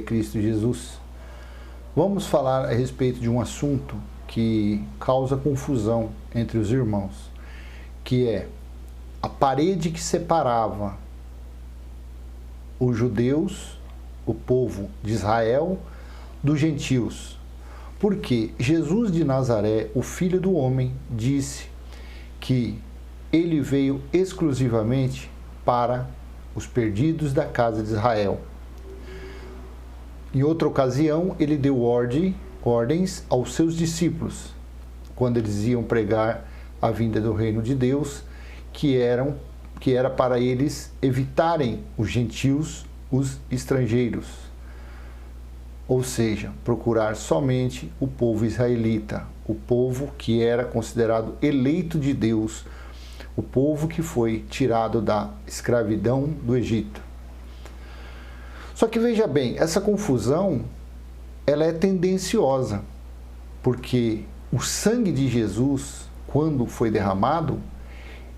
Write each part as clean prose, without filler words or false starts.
é Cristo Jesus. Vamos falar a respeito de um assunto que causa confusão entre os irmãos, que é a parede que separava os judeus, o povo de Israel, dos gentios. Porque Jesus de Nazaré, o Filho do Homem, disse que ele veio exclusivamente para os perdidos da casa de Israel. Em outra ocasião, ele deu ordens aos seus discípulos, quando eles iam pregar a vinda do reino de Deus, que era para eles evitarem os gentios, os estrangeiros. Ou seja, procurar somente o povo israelita, o povo que era considerado eleito de Deus, o povo que foi tirado da escravidão do Egito. Só que veja bem, essa confusão, ela é tendenciosa, porque o sangue de Jesus, quando foi derramado,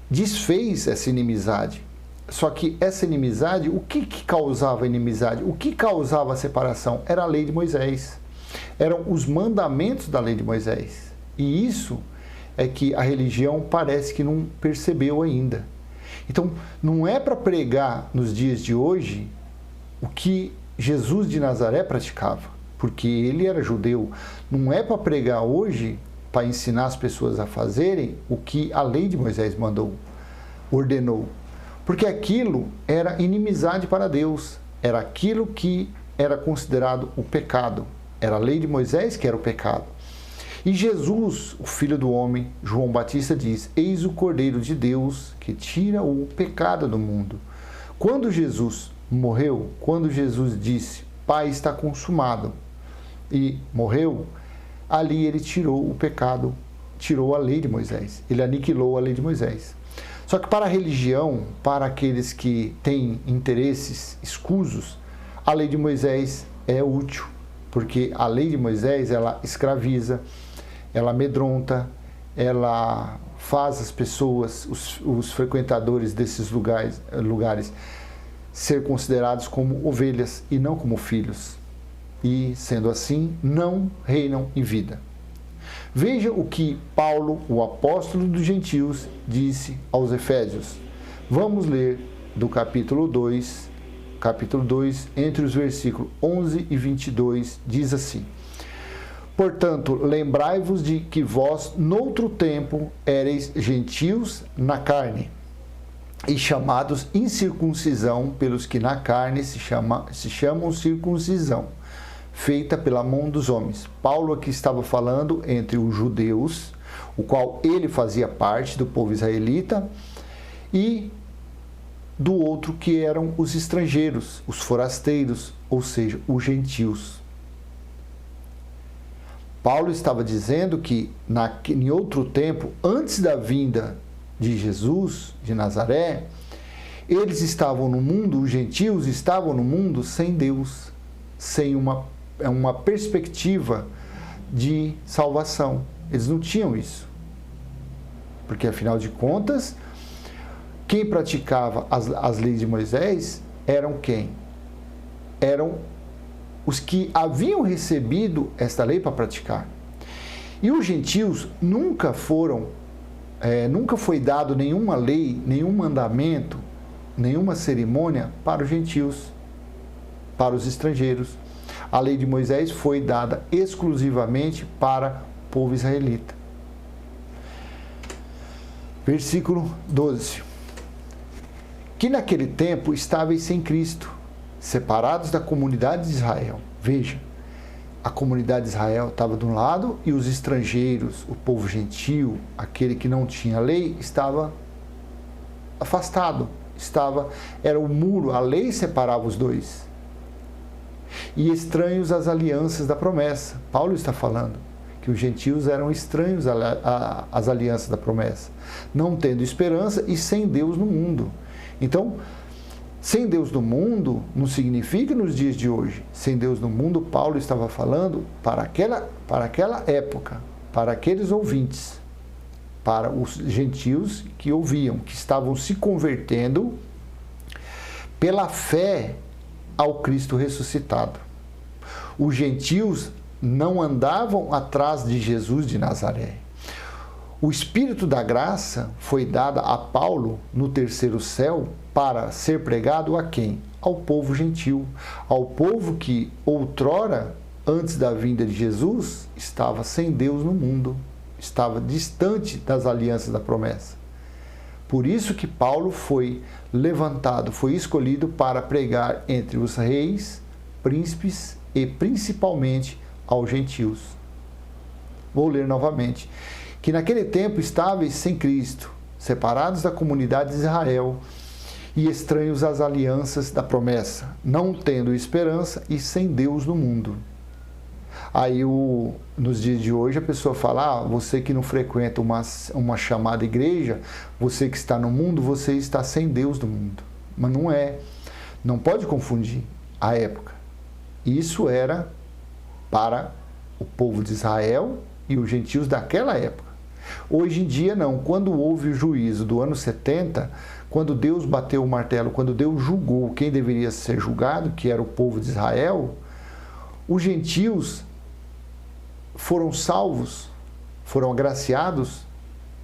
desfez essa inimizade. Só que essa inimizade, o que causava a inimizade? O que causava a separação? Era a lei de Moisés. Eram os mandamentos da lei de Moisés. E isso é que a religião parece que não percebeu ainda. Então, não é para pregar nos dias de hoje o que Jesus de Nazaré praticava, porque ele era judeu. Não é para pregar hoje, para ensinar as pessoas a fazerem o que a lei de Moisés mandou, ordenou. Porque aquilo era inimizade para Deus, era aquilo que era considerado o pecado, era a lei de Moisés que era o pecado. E Jesus, o Filho do Homem, João Batista diz: eis o Cordeiro de Deus que tira o pecado do mundo. Quando Jesus morreu, quando Jesus disse, Pai, está consumado, e morreu, ali ele tirou o pecado, tirou a lei de Moisés, ele aniquilou a lei de Moisés. Só que para a religião, para aqueles que têm interesses escusos, a lei de Moisés é útil, porque a lei de Moisés, ela escraviza, ela amedronta, ela faz as pessoas, os frequentadores desses lugares ser considerados como ovelhas e não como filhos. E, sendo assim, não reinam em vida. Veja o que Paulo, o apóstolo dos gentios, disse aos Efésios. Vamos ler do capítulo 2, entre os versículos 11 e 22, diz assim: portanto, lembrai-vos de que vós, noutro tempo, éreis gentios na carne, e chamados incircuncisão pelos que na carne se chamam circuncisão, feita pela mão dos homens. Paulo aqui estava falando entre os judeus, o qual ele fazia parte do povo israelita, e do outro que eram os estrangeiros, os forasteiros, ou seja, os gentios. Paulo estava dizendo que em outro tempo, antes da vinda de Jesus de Nazaré, eles estavam no mundo, os gentios estavam no mundo sem Deus, sem uma perspectiva de salvação. Eles não tinham isso. Porque, afinal de contas, quem praticava as leis de Moisés eram quem? Eram os que haviam recebido esta lei para praticar. E os gentios nunca foi dado nenhuma lei, nenhum mandamento, nenhuma cerimônia para os gentios, para os estrangeiros. A lei de Moisés foi dada exclusivamente para o povo israelita. Versículo 12. Que naquele tempo estáveis sem Cristo, separados da comunidade de Israel. Veja, a comunidade de Israel estava de um lado e os estrangeiros, o povo gentio, aquele que não tinha lei, estava afastado. Era o muro, a lei separava os dois. E estranhos às alianças da promessa. Paulo está falando que os gentios eram estranhos às alianças da promessa, não tendo esperança e sem Deus no mundo. Então, sem Deus no mundo não significa nos dias de hoje. Sem Deus no mundo, Paulo estava falando para aquela época, para aqueles ouvintes, para os gentios que ouviam, que estavam se convertendo pela fé ao Cristo ressuscitado. Os gentios não andavam atrás de Jesus de Nazaré. O Espírito da graça foi dado a Paulo no terceiro céu para ser pregado a quem? Ao povo gentil, ao povo que outrora, antes da vinda de Jesus, estava sem Deus no mundo, estava distante das alianças da promessa. Por isso que Paulo foi levantado, foi escolhido para pregar entre os reis, príncipes e principalmente aos gentios. Vou ler novamente. Que naquele tempo estáveis sem Cristo, separados da comunidade de Israel e estranhos às alianças da promessa, não tendo esperança e sem Deus no mundo. Aí, nos dias de hoje, a pessoa fala, você que não frequenta uma chamada igreja, você que está no mundo, você está sem Deus no mundo. Mas não é. Não pode confundir a época. Isso era para o povo de Israel e os gentios daquela época. Hoje em dia, não. Quando houve o juízo do ano 70, quando Deus bateu o martelo, quando Deus julgou quem deveria ser julgado, que era o povo de Israel, os gentios foram salvos, foram agraciados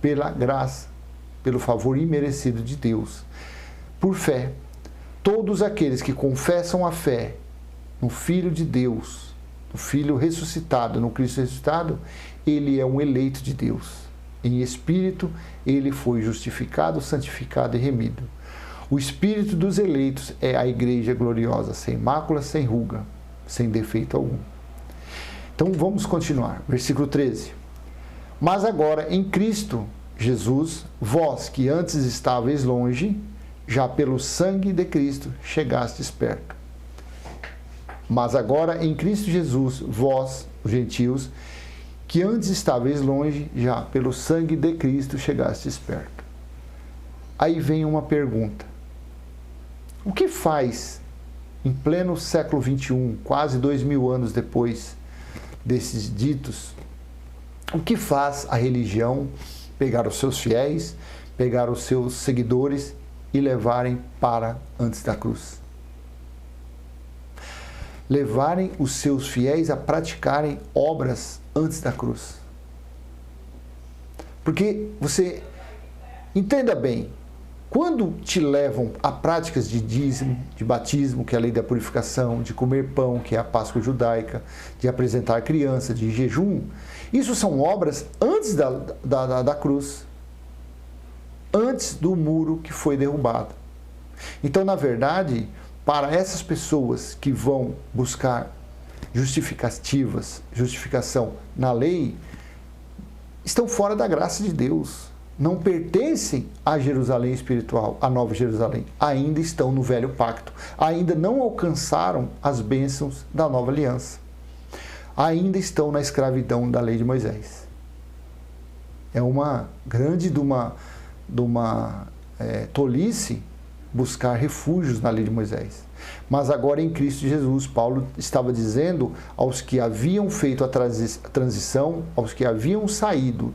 pela graça, pelo favor imerecido de Deus, por fé. Todos aqueles que confessam a fé no Filho de Deus, no Filho ressuscitado, no Cristo ressuscitado, ele é um eleito de Deus. Em espírito, ele foi justificado, santificado e remido. O espírito dos eleitos é a igreja gloriosa, sem mácula, sem ruga, sem defeito algum. Então vamos continuar. Versículo 13. Mas agora em Cristo Jesus, vós que antes estáveis longe, já pelo sangue de Cristo chegastes perto. Mas agora em Cristo Jesus, vós, os gentios, que antes estáveis longe, já pelo sangue de Cristo chegastes perto. Aí vem uma pergunta. O que faz, em pleno século XXI, quase 2000 anos depois desses ditos, o que faz a religião pegar os seus fiéis, pegar os seus seguidores e levarem para antes da cruz? Levarem os seus fiéis a praticarem obras antes da cruz. Porque você entenda bem, quando te levam a práticas de dízimo, de batismo, que é a lei da purificação, de comer pão, que é a Páscoa judaica, de apresentar criança, de jejum, isso são obras antes da cruz, antes do muro que foi derrubado. Então, na verdade, para essas pessoas que vão buscar justificação na lei, estão fora da graça de Deus. Não pertencem à Jerusalém espiritual, à Nova Jerusalém. Ainda estão no velho pacto. Ainda não alcançaram as bênçãos da nova aliança. Ainda estão na escravidão da lei de Moisés. É uma grande tolice buscar refúgios na lei de Moisés. Mas agora em Cristo Jesus, Paulo estava dizendo aos que haviam feito a transição, aos que haviam saído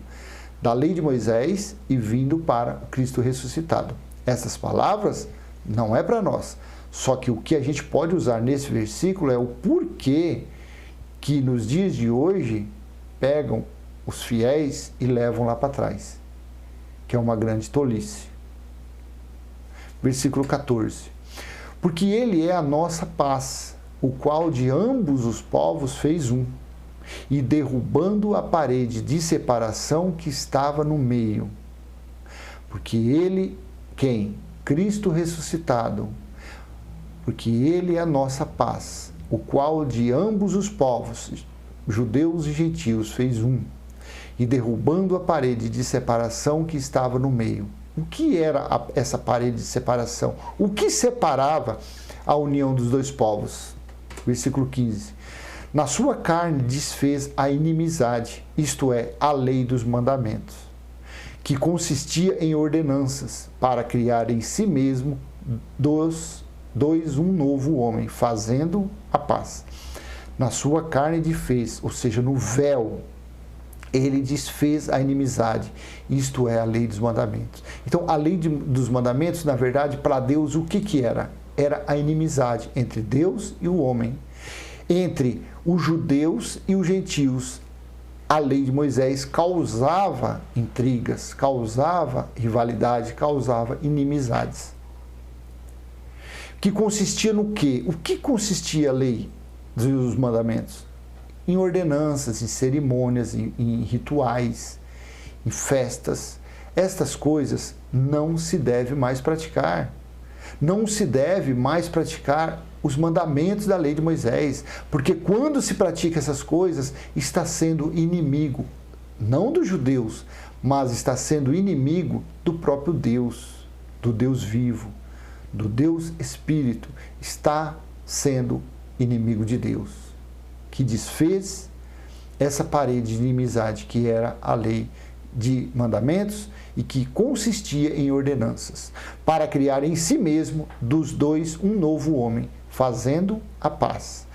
da lei de Moisés e vindo para o Cristo ressuscitado. Essas palavras não é para nós. Só que o que a gente pode usar nesse versículo é o porquê que nos dias de hoje pegam os fiéis e levam lá para trás, que é uma grande tolice. Versículo 14. Porque ele é a nossa paz, o qual de ambos os povos fez um, e derrubando a parede de separação que estava no meio. Porque ele, quem? Cristo ressuscitado. Porque ele é a nossa paz, o qual de ambos os povos, judeus e gentios, fez um, e derrubando a parede de separação que estava no meio. O que era essa parede de separação? O que separava a união dos dois povos? Versículo 15. Na sua carne desfez a inimizade, isto é, a lei dos mandamentos, que consistia em ordenanças, para criar em si mesmo um novo homem, fazendo a paz. Na sua carne desfez, ou seja, no véu, ele desfez a inimizade, isto é, a lei dos mandamentos. Então, a lei dos mandamentos, na verdade, para Deus, o que era? Era a inimizade entre Deus e o homem. Entre os judeus e os gentios, a lei de Moisés causava intrigas, causava rivalidade, causava inimizades. Que consistia no quê? O que consistia a lei dos mandamentos? Em ordenanças, em cerimônias, em rituais, em festas. Estas coisas não se deve mais praticar. Não se deve mais praticar os mandamentos da lei de Moisés, porque quando se pratica essas coisas, está sendo inimigo, não dos judeus, mas está sendo inimigo do próprio Deus, do Deus vivo, do Deus Espírito, está sendo inimigo de Deus, que desfez essa parede de inimizade que era a lei de mandamentos e que consistia em ordenanças, para criar em si mesmo dos dois um novo homem, fazendo a paz.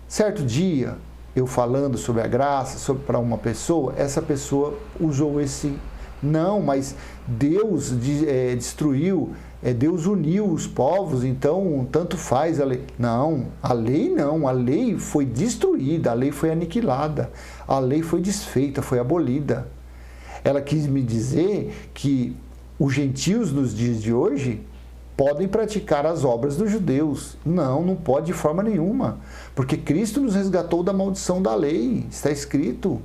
Certo dia, eu falando sobre a graça para uma pessoa, essa pessoa usou esse, não, mas Deus destruiu, Deus uniu os povos, então tanto faz a lei. Não, a lei foi destruída, a lei foi aniquilada, a lei foi desfeita, foi abolida. Ela quis me dizer que os gentios nos dias de hoje podem praticar as obras dos judeus. Não, não pode de forma nenhuma, porque Cristo nos resgatou da maldição da lei, está escrito.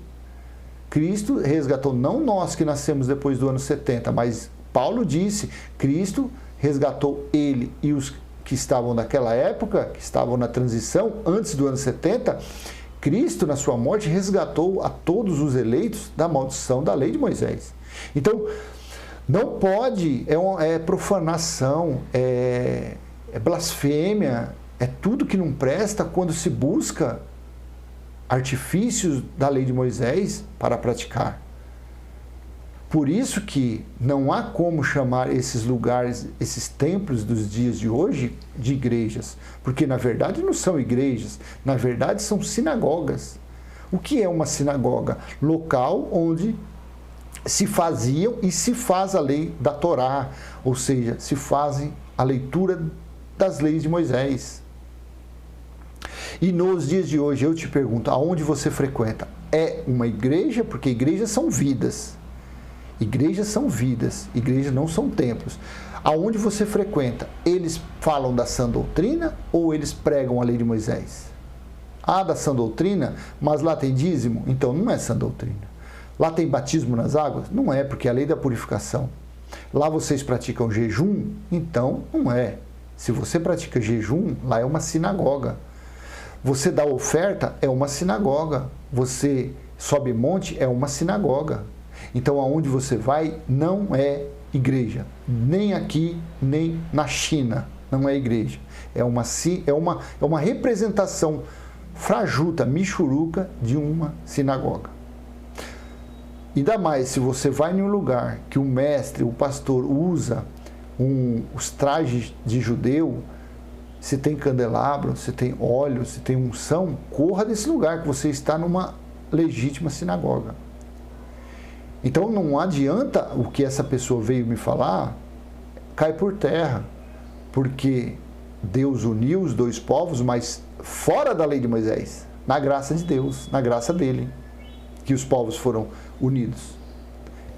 Cristo resgatou, não nós que nascemos depois do ano 70, mas Paulo disse, Cristo resgatou ele e os que estavam naquela época, que estavam na transição, antes do ano 70, Cristo, na sua morte, resgatou a todos os eleitos da maldição da lei de Moisés. Então, não pode, é profanação, é blasfêmia, é tudo que não presta quando se busca artifícios da lei de Moisés para praticar. Por isso que não há como chamar esses lugares, esses templos dos dias de hoje, de igrejas. Porque, na verdade, não são igrejas. Na verdade, são sinagogas. O que é uma sinagoga? Local onde se faziam e se faz a lei da Torá. Ou seja, se fazem a leitura das leis de Moisés. E nos dias de hoje, eu te pergunto, aonde você frequenta? É uma igreja? Porque igrejas são vidas. Igrejas são vidas, igrejas não são templos. Aonde você frequenta, eles falam da sã doutrina ou eles pregam a lei de Moisés? Ah, da sã doutrina, mas lá tem dízimo? Então não é sã doutrina. Lá tem batismo nas águas? Não é, porque é a lei da purificação. Lá vocês praticam jejum? Então não é. Se você pratica jejum, lá é uma sinagoga. Você dá oferta, é uma sinagoga. Você sobe monte, é uma sinagoga. Então, aonde você vai, não é igreja. Nem aqui, nem na China. Não é igreja. É uma representação frajuta, michuruca de uma sinagoga. Ainda mais, se você vai em um lugar que o mestre, o pastor, usa os trajes de judeu, se tem candelabro, se tem óleo, se tem unção, corra desse lugar, que você está numa legítima sinagoga. Então não adianta o que essa pessoa veio me falar, cai por terra, porque Deus uniu os dois povos, mas fora da lei de Moisés, na graça de Deus, na graça dele, que os povos foram unidos,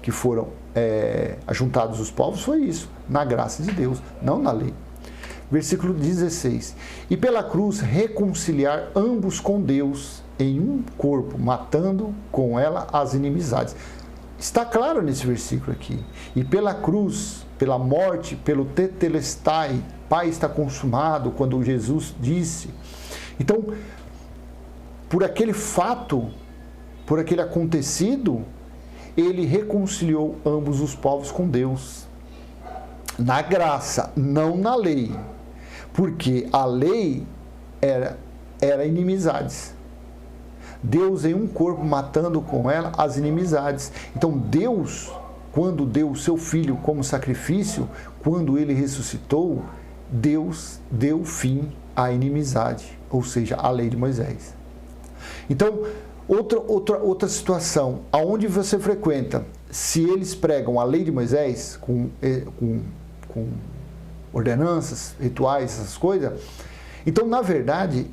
que foram ajuntados os povos, foi isso, na graça de Deus, não na lei. Versículo 16, e pela cruz reconciliar ambos com Deus em um corpo, matando com ela as inimizades. Está claro nesse versículo aqui. E pela cruz, pela morte, pelo tetelestai, Pai está consumado, quando Jesus disse. Então, por aquele fato, por aquele acontecido, ele reconciliou ambos os povos com Deus. Na graça, não na lei. Porque a lei era inimizades. Deus em um corpo matando com ela as inimizades. Então Deus, quando deu o seu Filho como sacrifício, quando ele ressuscitou, Deus deu fim à inimizade, ou seja, à lei de Moisés. Então, outra situação, aonde você frequenta, se eles pregam a lei de Moisés, com ordenanças, rituais, essas coisas, então, na verdade,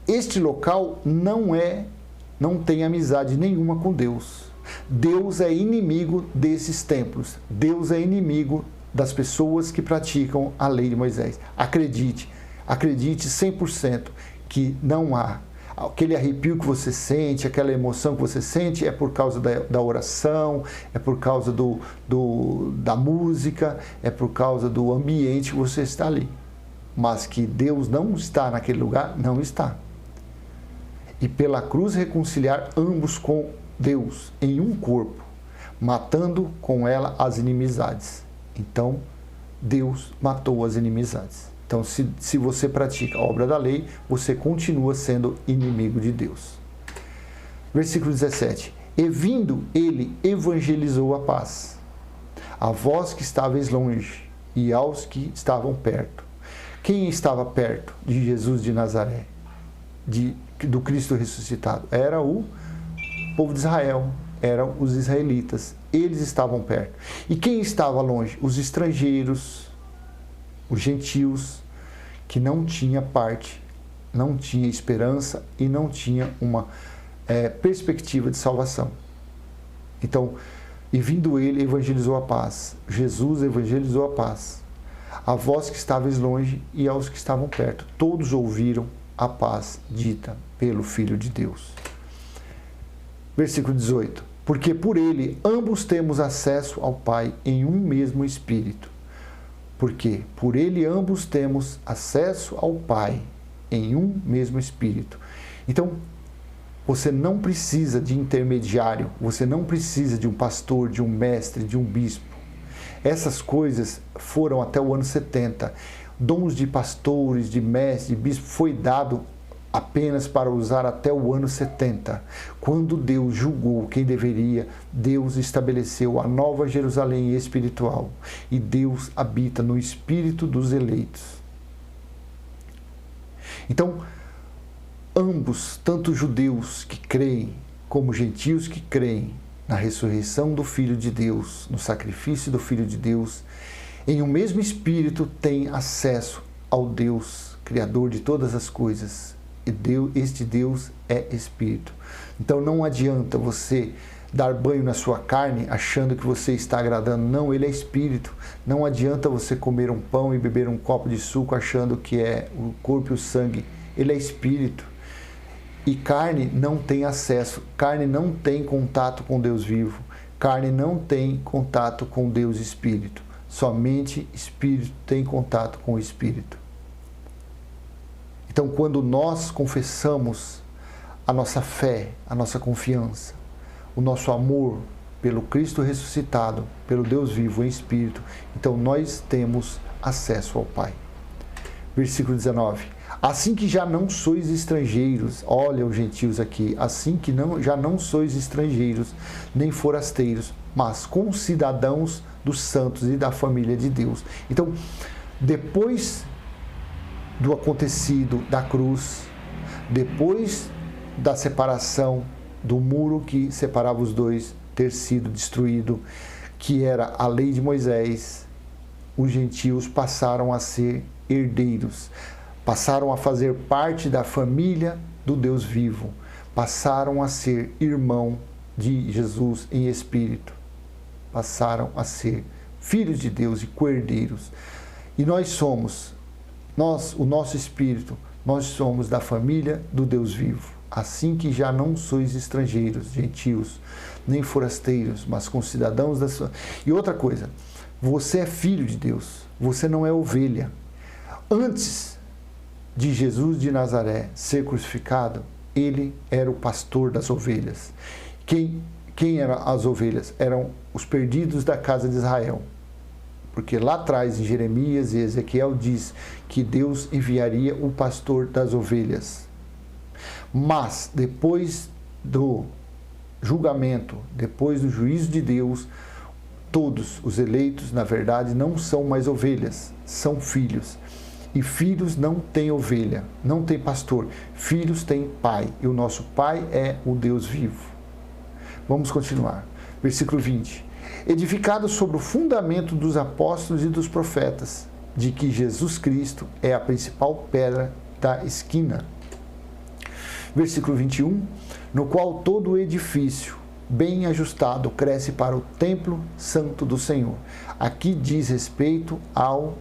este local não tem amizade nenhuma com Deus. Deus é inimigo desses templos. Deus é inimigo das pessoas que praticam a lei de Moisés. Acredite 100% que não há. Aquele arrepio que você sente, aquela emoção que você sente é por causa da oração, é por causa da música, é por causa do ambiente que você está ali. Mas que Deus não está naquele lugar, não está. E pela cruz reconciliar ambos com Deus em um corpo, matando com ela as inimizades. Então, Deus matou as inimizades. Então, se você pratica a obra da lei, você continua sendo inimigo de Deus. Versículo 17. E vindo, ele evangelizou a paz, a vós que estáveis longe e aos que estavam perto. Quem estava perto de Jesus de Nazaré, do Cristo ressuscitado? Era o povo de Israel, eram os israelitas. Eles estavam perto. E quem estava longe? Os estrangeiros, os gentios, que não tinha parte, não tinha esperança e não tinha uma perspectiva de salvação. Então, e vindo ele, evangelizou a paz. Jesus evangelizou a paz. A vós que estáveis longe e aos que estavam perto. Todos ouviram a paz dita pelo Filho de Deus. Versículo 18. Porque por ele ambos temos acesso ao Pai em um mesmo Espírito. Porque por ele ambos temos acesso ao Pai em um mesmo Espírito. Então, você não precisa de intermediário, você não precisa de um pastor, de um mestre, de um bispo. Essas coisas foram até o ano 70. Dons de pastores, de mestres, de bispo foi dado apenas para usar até o ano 70. Quando Deus julgou quem deveria, Deus estabeleceu a nova Jerusalém espiritual. E Deus habita no espírito dos eleitos. Então, ambos, tanto judeus que creem, como gentios que creem na ressurreição do Filho de Deus, no sacrifício do Filho de Deus, em um mesmo espírito têm acesso ao Deus, Criador de todas as coisas. Este Deus é Espírito. Então não adianta você dar banho na sua carne achando que você está agradando. Não, ele é Espírito. Não adianta você comer um pão e beber um copo de suco achando que é o corpo e o sangue. Ele é Espírito. E carne não tem acesso. Carne não tem contato com Deus vivo. Carne não tem contato com Deus Espírito. Somente Espírito tem contato com o Espírito. Então, quando nós confessamos a nossa fé, a nossa confiança, o nosso amor pelo Cristo ressuscitado, pelo Deus vivo em Espírito, então nós temos acesso ao Pai. Versículo 19. Assim que já não sois estrangeiros, olha os gentios aqui, assim que já não sois estrangeiros, nem forasteiros, mas concidadãos dos santos e da família de Deus. Então, depois do acontecido da cruz, depois da separação do muro que separava os dois ter sido destruído, que era a lei de Moisés, os gentios passaram a ser herdeiros, passaram a fazer parte da família do Deus vivo, passaram a ser irmão de Jesus em espírito, passaram a ser filhos de Deus e co-herdeiros. E o nosso espírito, nós somos da família do Deus vivo. Assim que já não sois estrangeiros, gentios, nem forasteiros, mas concidadãos da sua... E outra coisa, você é filho de Deus, você não é ovelha. Antes de Jesus de Nazaré ser crucificado, ele era o pastor das ovelhas. Quem eram as ovelhas? Eram os perdidos da casa de Israel. Porque lá atrás, em Jeremias e Ezequiel, diz que Deus enviaria o pastor das ovelhas. Mas, depois do julgamento, depois do juízo de Deus, todos os eleitos, na verdade, não são mais ovelhas, são filhos. E filhos não têm ovelha, não tem pastor. Filhos têm pai, e o nosso pai é o Deus vivo. Vamos continuar. Versículo 20. Edificado sobre o fundamento dos apóstolos e dos profetas, de que Jesus Cristo é a principal pedra da esquina. Versículo 21, no qual todo o edifício bem ajustado cresce para o templo santo do Senhor. Aqui diz respeito ao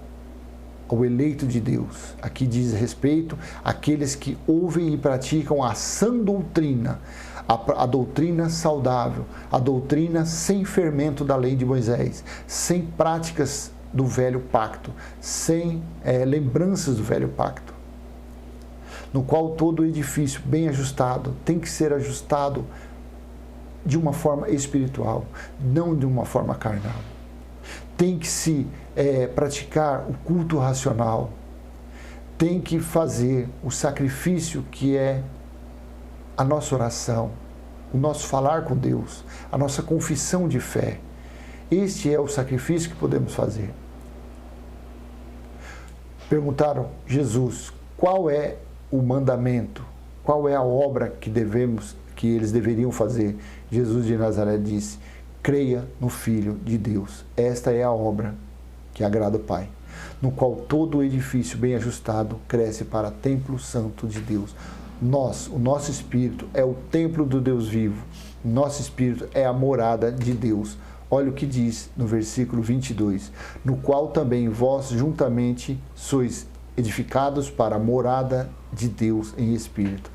eleito de Deus. Aqui diz respeito àqueles que ouvem e praticam a sã doutrina, a doutrina saudável, a doutrina sem fermento da lei de Moisés, sem práticas do velho pacto, sem lembranças do velho pacto, no qual todo o edifício bem ajustado tem que ser ajustado de uma forma espiritual, não de uma forma carnal. Tem que se praticar o culto racional, tem que fazer o sacrifício que é a nossa oração, o nosso falar com Deus, a nossa confissão de fé. Este é o sacrifício que podemos fazer. Perguntaram a Jesus qual é o mandamento, qual é a obra que eles deveriam fazer. Jesus de Nazaré disse: creia no Filho de Deus. Esta é a obra que agrada o Pai, no qual todo o edifício bem ajustado cresce para templo santo de Deus. O nosso espírito é o templo do Deus vivo. O nosso espírito é a morada de Deus. Olha o que diz no versículo 22, no qual também vós juntamente sois edificados para a morada de Deus em espírito.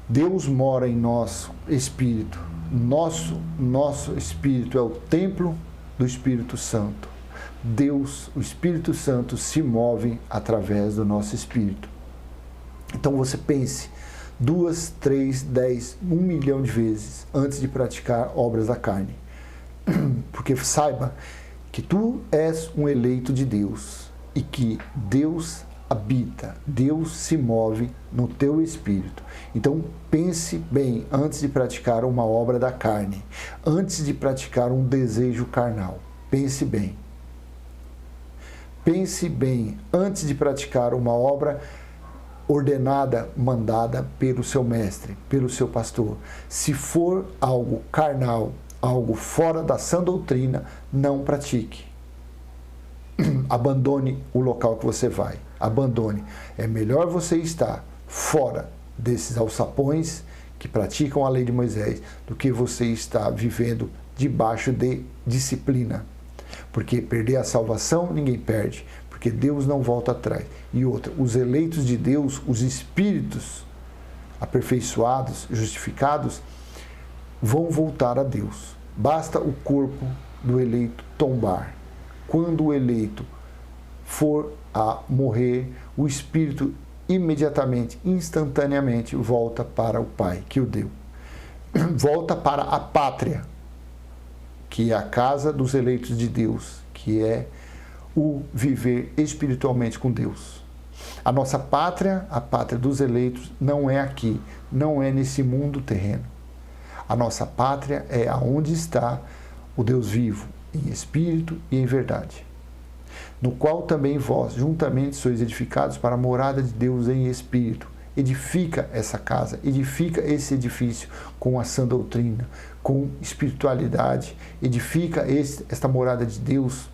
Deus mora em nosso espírito. Nosso espírito é o templo do Espírito Santo. Deus, o Espírito Santo, se move através do nosso espírito. Então você pense 2, 3, 10, 1 milhão de vezes antes de praticar obras da carne. Porque saiba que tu és um eleito de Deus e que Deus habita, Deus se move no teu espírito. Então pense bem antes de praticar uma obra da carne, antes de praticar um desejo carnal. Pense bem. Pense bem antes de praticar uma obra ordenada, mandada pelo seu mestre, pelo seu pastor. Se for algo carnal, algo fora da sã doutrina, não pratique. Abandone o local que você vai. Abandone. É melhor você estar fora desses alçapões que praticam a lei de Moisés do que você estar vivendo debaixo de disciplina. Porque perder a salvação ninguém perde, porque Deus não volta atrás. E outra, os eleitos de Deus, os espíritos aperfeiçoados, justificados, vão voltar a Deus. Basta o corpo do eleito tombar. Quando o eleito for a morrer, o espírito imediatamente, instantaneamente, volta para o Pai que o deu. Volta para a pátria, que é a casa dos eleitos de Deus, que é o viver espiritualmente com Deus. A nossa pátria, a pátria dos eleitos, não é aqui, não é nesse mundo terreno. A nossa pátria é aonde está o Deus vivo, em espírito e em verdade, no qual também vós juntamente sois edificados para a morada de Deus em espírito. Edifica essa casa, edifica esse edifício com a sã doutrina, com espiritualidade, edifica esta morada de Deus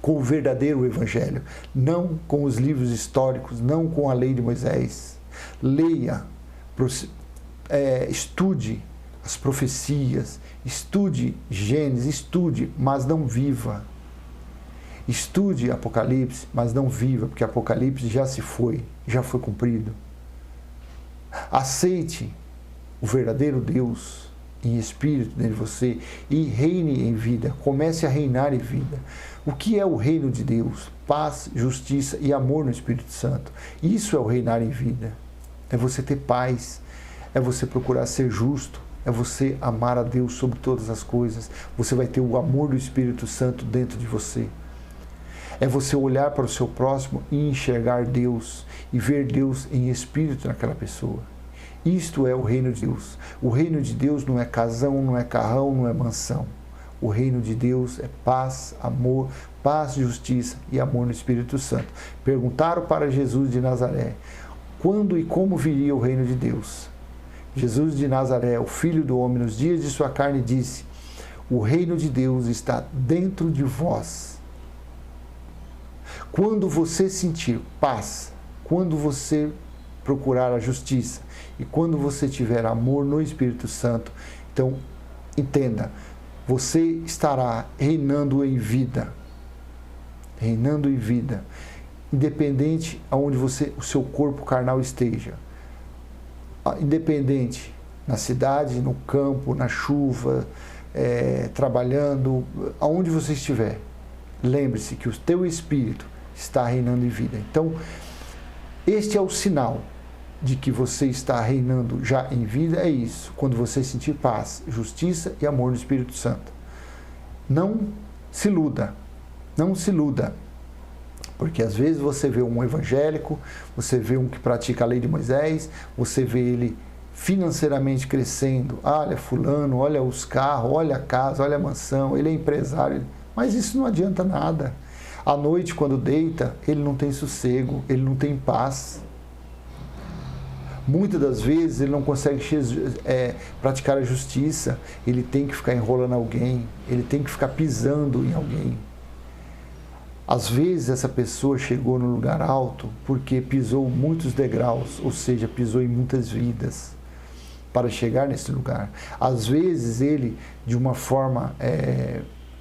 com o verdadeiro evangelho, não com os livros históricos, não com a lei de Moisés. Leia, estude as profecias, estude Gênesis, estude, mas não viva. Estude Apocalipse, mas não viva, porque Apocalipse já foi cumprido. Aceite o verdadeiro Deus em espírito dentro de você e reine em vida, comece a reinar em vida. O que é o reino de Deus? Paz, justiça e amor no Espírito Santo. Isso é o reinar em vida. É você ter paz, é você procurar ser justo, é você amar a Deus sobre todas as coisas. Você vai ter o amor do Espírito Santo dentro de você. É você olhar para o seu próximo e enxergar Deus e ver Deus em espírito naquela pessoa. Isto é o reino de Deus. O reino de Deus não é casão, não é carrão, não é mansão. O reino de Deus é paz, amor, paz, justiça e amor no Espírito Santo. Perguntaram para Jesus de Nazaré, quando e como viria o reino de Deus? Jesus de Nazaré, o Filho do Homem, nos dias de sua carne, disse, o reino de Deus está dentro de vós. Quando você sentir paz, quando você procurar a justiça. E quando você tiver amor no Espírito Santo, então entenda, você estará reinando em vida. Reinando em vida. Independente aonde o seu corpo carnal esteja. Independente na cidade, no campo, na chuva, trabalhando, aonde você estiver. Lembre-se que o teu espírito está reinando em vida. Então, este é o sinal de que você está reinando já em vida, é isso. Quando você sentir paz, justiça e amor no Espírito Santo. Não se iluda. Não se iluda. Porque às vezes você vê um evangélico, você vê um que pratica a lei de Moisés, você vê ele financeiramente crescendo. Olha fulano, olha os carros, olha a casa, olha a mansão, ele é empresário. Mas isso não adianta nada. À noite, quando deita, ele não tem sossego, ele não tem paz. Muitas das vezes ele não consegue praticar a justiça, ele tem que ficar enrolando alguém, ele tem que ficar pisando em alguém. Às vezes essa pessoa chegou no lugar alto porque pisou muitos degraus, ou seja, pisou em muitas vidas para chegar nesse lugar. Às vezes ele, de uma forma,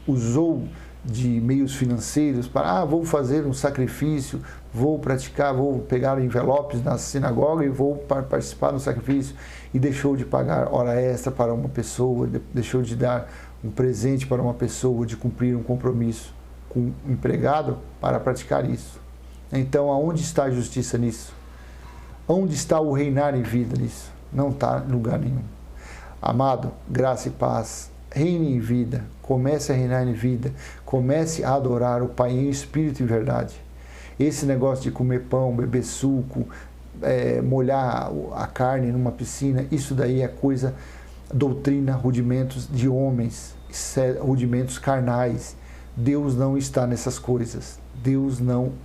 usou de meios financeiros para, vou fazer um sacrifício, vou pegar envelopes na sinagoga e vou participar do sacrifício, e deixou de pagar hora extra para uma pessoa, deixou de dar um presente para uma pessoa, de cumprir um compromisso com um empregado para praticar isso. Então, aonde está a justiça nisso? Onde está o reinar em vida nisso? Não está em lugar nenhum. Amado, graça e paz, reine em vida, comece a reinar em vida, comece a adorar o Pai em espírito e verdade. Esse negócio de comer pão, beber suco, molhar a carne numa piscina, isso daí é coisa, doutrina, rudimentos de homens, rudimentos carnais. Deus não está nessas coisas.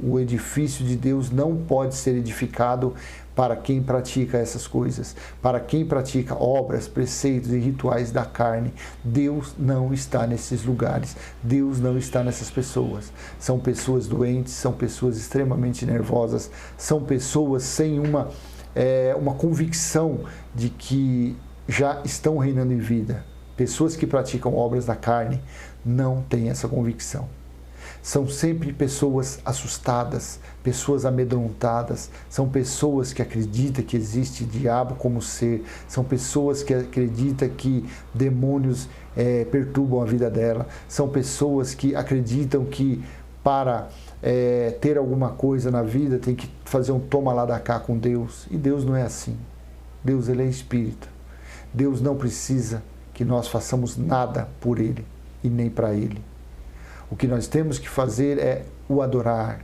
O edifício de Deus não pode ser edificado para quem pratica essas coisas, para quem pratica obras, preceitos e rituais da carne. Deus não está nesses lugares, Deus não está nessas pessoas. São pessoas doentes, são pessoas extremamente nervosas, são pessoas sem uma convicção de que já estão reinando em vida. Pessoas que praticam obras da carne não têm essa convicção. São sempre pessoas assustadas, pessoas amedrontadas, são pessoas que acreditam que existe diabo como ser, são pessoas que acreditam que demônios perturbam a vida dela, são pessoas que acreditam que para ter alguma coisa na vida tem que fazer um toma lá da cá com Deus, e Deus não é assim. Deus, ele é espírito. Deus não precisa que nós façamos nada por ele e nem para ele. O que nós temos que fazer é o adorar,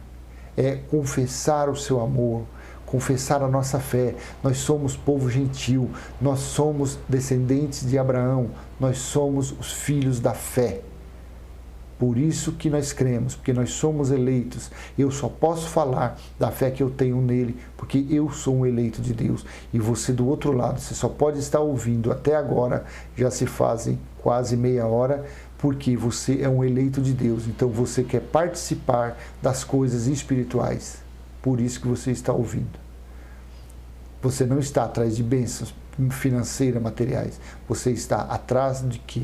é confessar o seu amor, confessar a nossa fé. Nós somos povo gentil, nós somos descendentes de Abraão, nós somos os filhos da fé. Por isso que nós cremos, porque nós somos eleitos. Eu só posso falar da fé que eu tenho nele, porque eu sou um eleito de Deus. E você do outro lado, você só pode estar ouvindo até agora, já se fazem quase meia hora, porque você é um eleito de Deus. Então você quer participar das coisas espirituais. Por isso que você está ouvindo. Você não está atrás de bênçãos financeiras, materiais. Você está atrás de quê?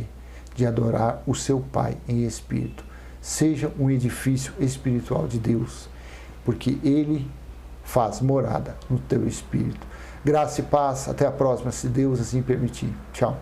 De adorar o seu Pai em espírito. Seja um edifício espiritual de Deus, porque Ele faz morada no teu espírito. Graça e paz, até a próxima, se Deus assim permitir. Tchau.